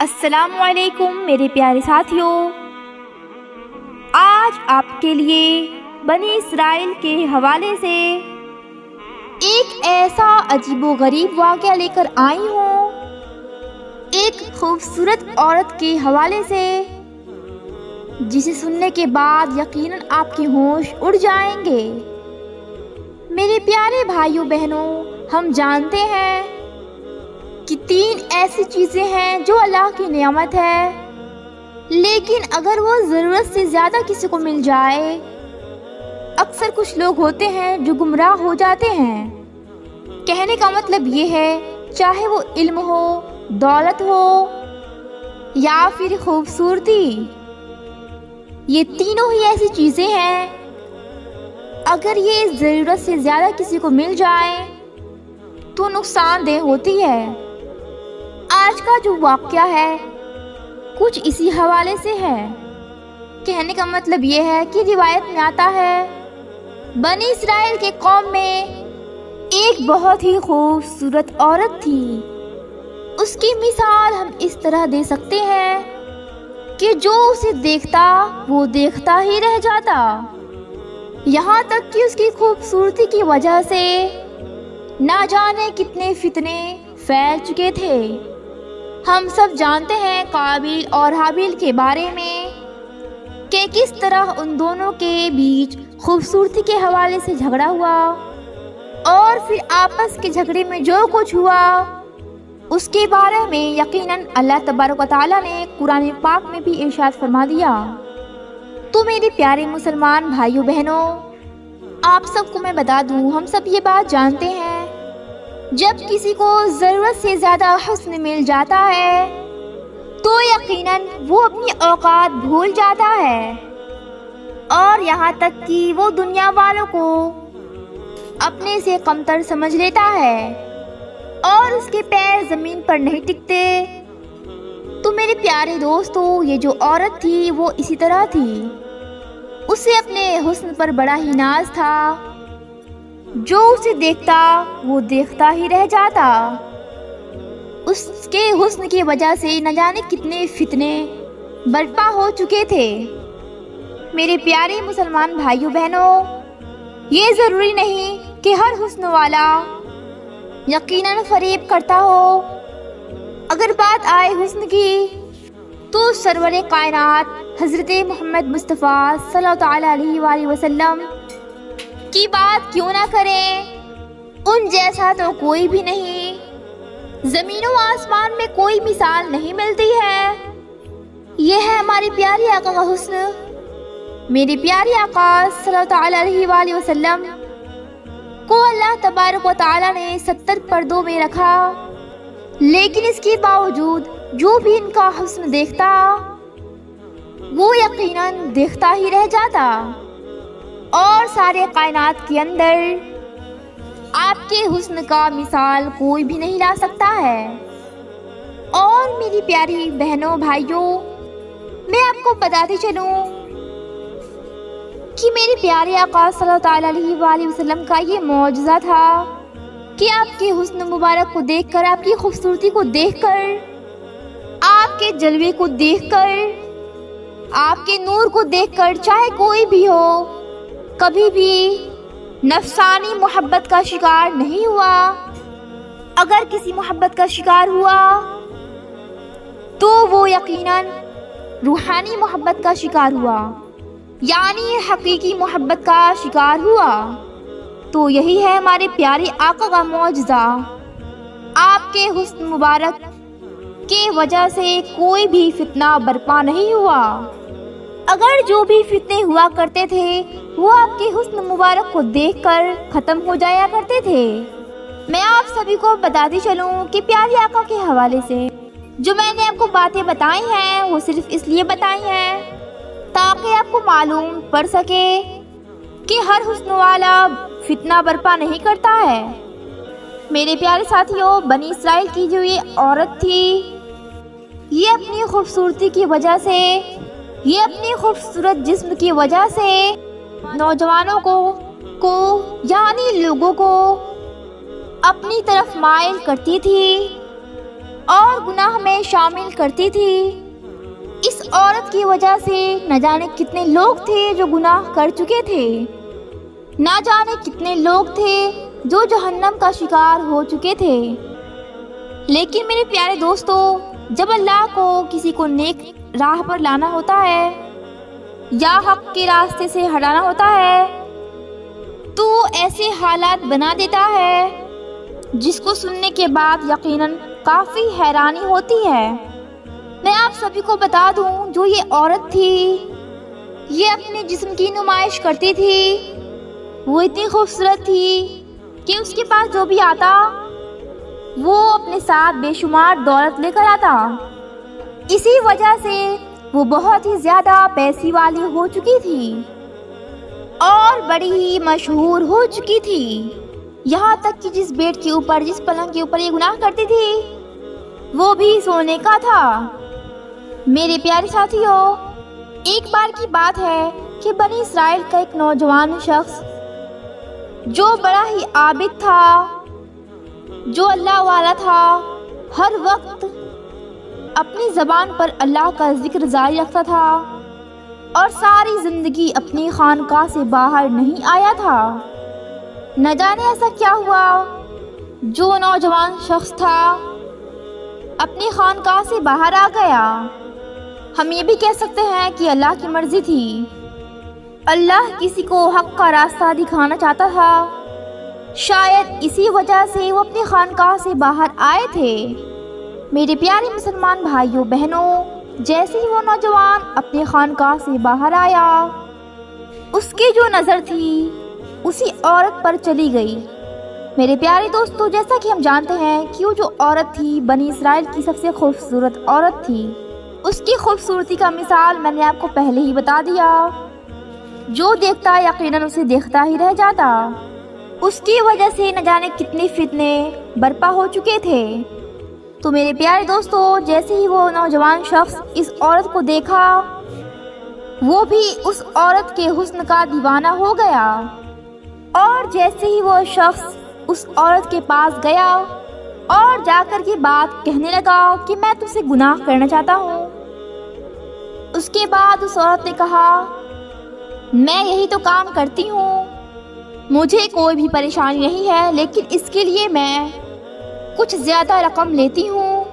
السلام علیکم میرے پیارے ساتھیوں، آج آپ کے لیے بنی اسرائیل کے حوالے سے ایک ایسا عجیب و غریب واقعہ لے کر آئی ہوں، ایک خوبصورت عورت کے حوالے سے جسے سننے کے بعد یقیناً آپ کے ہوش اڑ جائیں گے۔ میرے پیارے بھائیوں بہنوں، ہم جانتے ہیں کہ 3 ایسی چیزیں ہیں جو اللہ کی نعمت ہے، لیکن اگر وہ ضرورت سے زیادہ کسی کو مل جائے، اکثر کچھ لوگ ہوتے ہیں جو گمراہ ہو جاتے ہیں۔ کہنے کا مطلب یہ ہے، چاہے وہ علم ہو، دولت ہو یا پھر خوبصورتی، یہ تینوں ہی ایسی چیزیں ہیں، اگر یہ ضرورت سے زیادہ کسی کو مل جائے تو نقصان دہ ہوتی ہے۔ آج کا جو واقعہ ہے کچھ اسی حوالے سے ہے۔ کہنے کا مطلب یہ ہے کہ روایت میں آتا ہے، بنی اسرائیل کے قوم میں ایک بہت ہی خوبصورت عورت تھی۔ اس کی مثال ہم اس طرح دے سکتے ہیں کہ جو اسے دیکھتا وہ دیکھتا ہی رہ جاتا، یہاں تک کہ اس کی خوبصورتی کی وجہ سے نہ جانے کتنے فتنے پھیل چکے تھے۔ ہم سب جانتے ہیں قابیل اور حابیل کے بارے میں کہ کس طرح ان دونوں کے بیچ خوبصورتی کے حوالے سے جھگڑا ہوا، اور پھر آپس کے جھگڑے میں جو کچھ ہوا اس کے بارے میں یقیناً اللہ تبارک و تعالیٰ نے قرآن پاک میں بھی ارشاد فرما دیا۔ تو میرے پیارے مسلمان بھائیوں بہنوں، آپ سب کو میں بتا دوں، ہم سب یہ بات جانتے ہیں، جب کسی کو ضرورت سے زیادہ حسن مل جاتا ہے تو یقیناً وہ اپنی اوقات بھول جاتا ہے، اور یہاں تک کہ وہ دنیا والوں کو اپنے سے کمتر سمجھ لیتا ہے، اور اس کے پیر زمین پر نہیں ٹکتے۔ تو میرے پیارے دوستو، یہ جو عورت تھی وہ اسی طرح تھی، اسے اپنے حسن پر بڑا ہی ناز تھا، جو اسے دیکھتا وہ دیکھتا ہی رہ جاتا۔ اس کے حسن کی وجہ سے نہ جانے کتنے فتنے برپا ہو چکے تھے۔ میرے پیارے مسلمان بھائیوں بہنوں، یہ ضروری نہیں کہ ہر حسن والا یقیناً فریب کرتا ہو۔ اگر بات آئے حسن کی تو سرور کائنات حضرت محمد مصطفیٰ صلی اللہ علیہ وآلہ وسلم کی بات کیوں نہ کریں، ان جیسا تو کوئی بھی نہیں، زمین و آسمان میں کوئی مثال نہیں ملتی ہے۔ یہ ہے ہمارے پیارے آقا کا حسن۔ میرے پیارے آقا صلی اللہ علیہ وآلہ وسلم کو اللہ تبارک و تعالیٰ نے 70 پردوں میں رکھا، لیکن اس کے باوجود جو بھی ان کا حسن دیکھتا وہ یقیناً دیکھتا ہی رہ جاتا، اور سارے کائنات کے اندر آپ کے حسن کا مثال کوئی بھی نہیں لا سکتا ہے۔ اور میری پیاری بہنوں بھائیوں، میں آپ کو بتاتی چلوں کہ میرے پیارے آقا صلی اللہ علیہ وآلہ وسلم کا یہ معجزہ تھا کہ آپ کے حسن مبارک کو دیکھ کر، آپ کی خوبصورتی کو دیکھ کر، آپ کے جلوے کو دیکھ کر، آپ کے نور کو دیکھ کر، چاہے کوئی بھی ہو، کبھی بھی نفسانی محبت کا شکار نہیں ہوا۔ اگر کسی محبت کا شکار ہوا تو وہ یقیناً روحانی محبت کا شکار ہوا، یعنی حقیقی محبت کا شکار ہوا۔ تو یہی ہے ہمارے پیارے آقا کا معجزہ۔ آپ کے حسن مبارک کی وجہ سے کوئی بھی فتنہ برپا نہیں ہوا۔ اگر جو بھی فتنے ہوا کرتے تھے وہ آپ کے حسن مبارک کو دیکھ کر ختم ہو جایا کرتے تھے۔ میں آپ سبھی کو بتاتی چلوں کہ پیارے آقا کے حوالے سے جو میں نے آپ کو باتیں بتائی ہیں وہ صرف اس لیے بتائی ہیں تاکہ آپ کو معلوم پڑ سکے کہ ہر حسن والا فتنہ برپا نہیں کرتا ہے۔ میرے پیارے ساتھیوں، بنی اسرائیل کی جو یہ عورت تھی، یہ اپنی خوبصورتی کی وجہ سے، یہ اپنی خوبصورت جسم کی وجہ سے نوجوانوں کو یعنی لوگوں کو اپنی طرف مائل کرتی تھی، اور گناہ میں شامل کرتی تھی۔ اس عورت کی وجہ سے نہ جانے کتنے لوگ تھے جو گناہ کر چکے تھے، نہ جانے کتنے لوگ تھے جو جہنم کا شکار ہو چکے تھے۔ لیکن میرے پیارے دوستو، جب اللہ کو کسی کو نیک راہ پر لانا ہوتا ہے یا حق کے راستے سے ہٹانا ہوتا ہے تو ایسے حالات بنا دیتا ہے جس کو سننے کے بعد یقیناً کافی حیرانی ہوتی ہے۔ میں آپ سبھی کو بتا دوں، جو یہ عورت تھی یہ اپنے جسم کی نمائش کرتی تھی۔ وہ اتنی خوبصورت تھی کہ اس کے پاس جو بھی آتا وہ اپنے ساتھ بے شمار دولت لے کر آتا۔ اسی وجہ سے وہ بہت ہی زیادہ پیسے والی ہو چکی تھی اور بڑی ہی مشہور ہو چکی تھی، یہاں تک کہ جس بیڈ کے اوپر، جس پلنگ کے اوپر یہ گناہ کرتی تھی وہ بھی سونے کا تھا۔ میرے پیارے ساتھیوں، ایک بار کی بات ہے کہ بنی اسرائیل کا ایک نوجوان شخص جو بڑا ہی عابد تھا، جو اللہ والا تھا، ہر وقت اپنی زبان پر اللہ کا ذکر جاری رکھتا تھا اور ساری زندگی اپنی خانقاہ سے باہر نہیں آیا تھا۔ نہ جانے ایسا کیا ہوا، جو نوجوان شخص تھا اپنی خانقاہ سے باہر آ گیا۔ ہم یہ بھی کہہ سکتے ہیں کہ اللہ کی مرضی تھی، اللہ کسی کو حق کا راستہ دکھانا چاہتا تھا، شاید اسی وجہ سے وہ اپنی خانقاہ سے باہر آئے تھے۔ میرے پیارے مسلمان بھائیوں بہنوں، جیسے ہی وہ نوجوان اپنی خانقاہ سے باہر آیا، اس کی جو نظر تھی اسی عورت پر چلی گئی۔ میرے پیارے دوستو، جیسا کہ ہم جانتے ہیں کہ وہ جو عورت تھی بنی اسرائیل کی سب سے خوبصورت عورت تھی۔ اس کی خوبصورتی کا مثال میں نے آپ کو پہلے ہی بتا دیا، جو دیکھتا یقیناً اسے دیکھتا ہی رہ جاتا۔ اس کی وجہ سے نہ جانے کتنے فتنے برپا ہو چکے تھے۔ تو میرے پیارے دوستو، جیسے ہی وہ نوجوان شخص اس عورت کو دیکھا، وہ بھی اس عورت کے حسن کا دیوانہ ہو گیا، اور جیسے ہی وہ شخص اس عورت کے پاس گیا اور جا کر کے بات کہنے لگا کہ میں تم سے گناہ کرنا چاہتا ہوں، اس کے بعد اس عورت نے کہا، میں یہی تو کام کرتی ہوں، مجھے کوئی بھی پریشانی نہیں ہے، لیکن اس کے لیے میں کچھ زیادہ رقم لیتی ہوں۔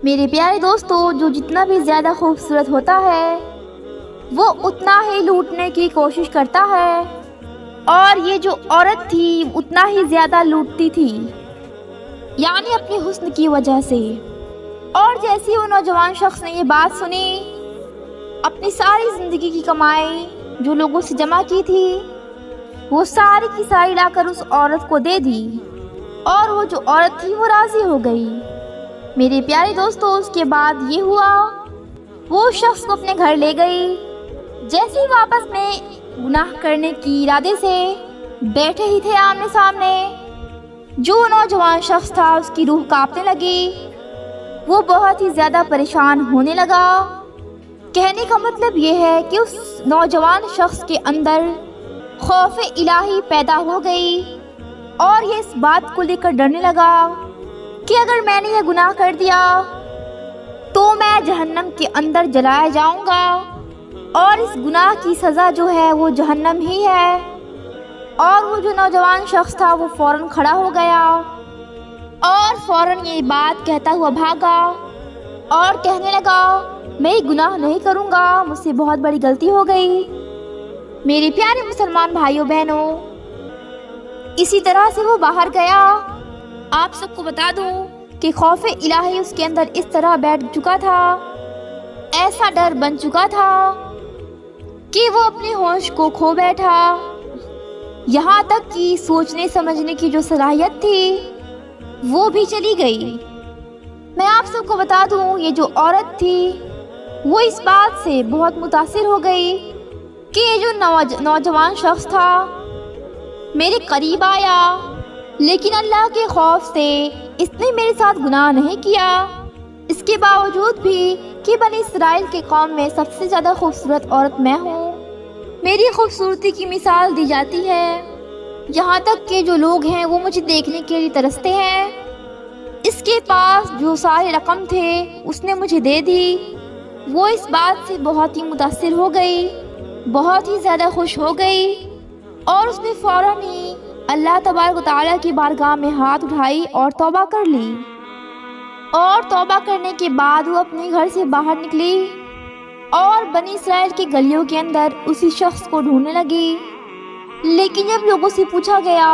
میرے پیارے دوستو، جو جتنا بھی زیادہ خوبصورت ہوتا ہے وہ اتنا ہی لوٹنے کی کوشش کرتا ہے، اور یہ جو عورت تھی اتنا ہی زیادہ لوٹتی تھی، یعنی اپنے حسن کی وجہ سے۔ اور جیسے وہ نوجوان شخص نے یہ بات سنی، اپنی ساری زندگی کی کمائی جو لوگوں سے جمع کی تھی وہ ساری کی ساری لا کر اس عورت کو دے دی، اور وہ جو عورت تھی وہ راضی ہو گئی۔ میرے پیارے دوستو، اس کے بعد یہ ہوا، وہ شخص کو اپنے گھر لے گئی۔ جیسے ہی واپس میں گناہ کرنے کی ارادے سے بیٹھے ہی تھے آمنے سامنے، جو نوجوان شخص تھا اس کی روح کانپنے لگی، وہ بہت ہی زیادہ پریشان ہونے لگا۔ کہنے کا مطلب یہ ہے کہ اس نوجوان شخص کے اندر خوف الہی پیدا ہو گئی، اور یہ اس بات کو لے کر ڈرنے لگا کہ اگر میں نے یہ گناہ کر دیا تو میں جہنم کے اندر جلایا جاؤں گا، اور اس گناہ کی سزا جو ہے وہ جہنم ہی ہے۔ اور وہ جو نوجوان شخص تھا وہ فوراً کھڑا ہو گیا اور فوراً یہ بات کہتا ہوا بھاگا اور کہنے لگا، میں یہ گناہ نہیں کروں گا، مجھ سے بہت بڑی غلطی ہو گئی۔ میرے پیارے مسلمان بھائیوں بہنوں، اسی طرح سے وہ باہر گیا۔ آپ سب کو بتا دوں کہ خوف الہی اس کے اندر اس طرح بیٹھ چکا تھا، ایسا ڈر بن چکا تھا کہ وہ اپنے ہوش کو کھو بیٹھا، یہاں تک کہ سوچنے سمجھنے کی جو صلاحیت تھی وہ بھی چلی گئی۔ میں آپ سب کو بتا دوں، یہ جو عورت تھی وہ اس بات سے بہت متاثر ہو گئی کہ یہ جو نوجوان شخص تھا میرے قریب آیا، لیکن اللہ کے خوف سے اس نے میرے ساتھ گناہ نہیں کیا، اس کے باوجود بھی کہ بنی اسرائیل کے قوم میں سب سے زیادہ خوبصورت عورت میں ہوں، میری خوبصورتی کی مثال دی جاتی ہے، یہاں تک کہ جو لوگ ہیں وہ مجھے دیکھنے کے لیے ترستے ہیں، اس کے پاس جو سارے رقم تھے اس نے مجھے دے دی۔ وہ اس بات سے بہت ہی متاثر ہو گئی، بہت ہی زیادہ خوش ہو گئی، اور اس نے فوراً ہی اللہ تبارک و تعالیٰ کی بارگاہ میں ہاتھ اٹھائی اور توبہ کر لی۔ اور توبہ کرنے کے بعد وہ اپنے گھر سے باہر نکلی اور بنی اسرائیل کی گلیوں کے اندر اسی شخص کو ڈھونڈنے لگی۔ لیکن جب لوگوں سے پوچھا گیا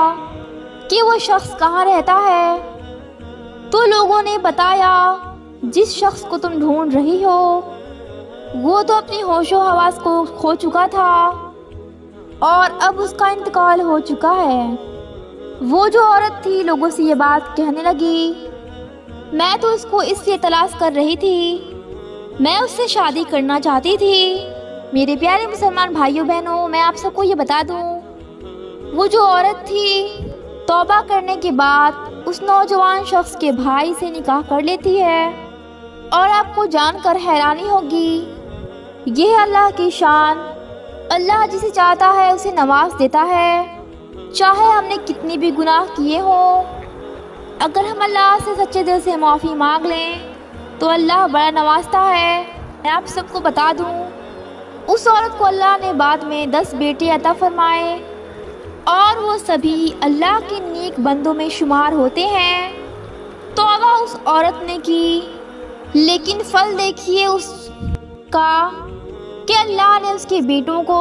کہ وہ شخص کہاں رہتا ہے تو لوگوں نے بتایا جس شخص کو تم ڈھونڈ رہی ہو وہ تو اپنی ہوش و حواس کو کھو چکا تھا اور اب اس کا انتقال ہو چکا ہے۔ وہ جو عورت تھی لوگوں سے یہ بات کہنے لگی، میں تو اس کو اس لیے تلاش کر رہی تھی، میں اس سے شادی کرنا چاہتی تھی۔ میرے پیارے مسلمان بھائیوں بہنوں، میں آپ سب کو یہ بتا دوں، وہ جو عورت تھی توبہ کرنے کے بعد اس نوجوان شخص کے بھائی سے نکاح کر لیتی ہے، اور آپ کو جان کر حیرانی ہوگی، یہ اللہ کی شان۔ اللہ جسے چاہتا ہے اسے نواز دیتا ہے، چاہے ہم نے کتنی بھی گناہ کیے ہوں، اگر ہم اللہ سے سچے دل سے معافی مانگ لیں تو اللہ بڑا نوازتا ہے۔ میں آپ سب کو بتا دوں، اس عورت کو اللہ نے بعد میں 10 بیٹے عطا فرمائے، اور وہ سبھی اللہ کے نیک بندوں میں شمار ہوتے ہیں۔ توبہ اس عورت نے کی، لیکن پھل دیکھیے اس کا کہ اللہ نے اس کے بیٹوں کو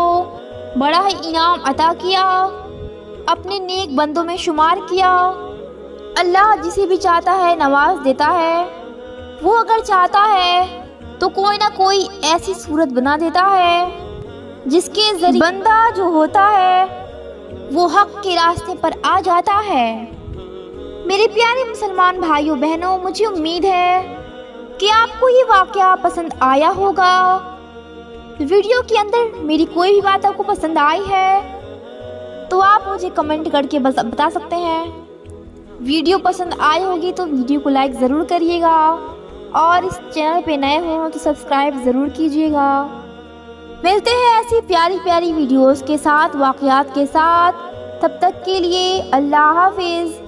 بڑا ہی انعام عطا کیا، اپنے نیک بندوں میں شمار کیا۔ اللہ جسے بھی چاہتا ہے نواز دیتا ہے، وہ اگر چاہتا ہے تو کوئی نہ کوئی ایسی صورت بنا دیتا ہے جس کے ذریعے بندہ جو ہوتا ہے وہ حق کے راستے پر آ جاتا ہے۔ میرے پیارے مسلمان بھائیوں بہنوں، مجھے امید ہے کہ آپ کو یہ واقعہ پسند آیا ہوگا۔ ویڈیو کے اندر میری کوئی بھی بات آپ کو پسند آئی ہے تو آپ مجھے کمنٹ کر کے بتا سکتے ہیں۔ ویڈیو پسند آئی ہوگی تو ویڈیو کو لائک ضرور کریے گا، اور اس چینل پہ نئے ہوں تو سبسکرائب ضرور کیجیے گا۔ ملتے ہیں ایسی پیاری پیاری ویڈیوز کے ساتھ، واقعات کے ساتھ، تب تک کے لیے اللہ حافظ۔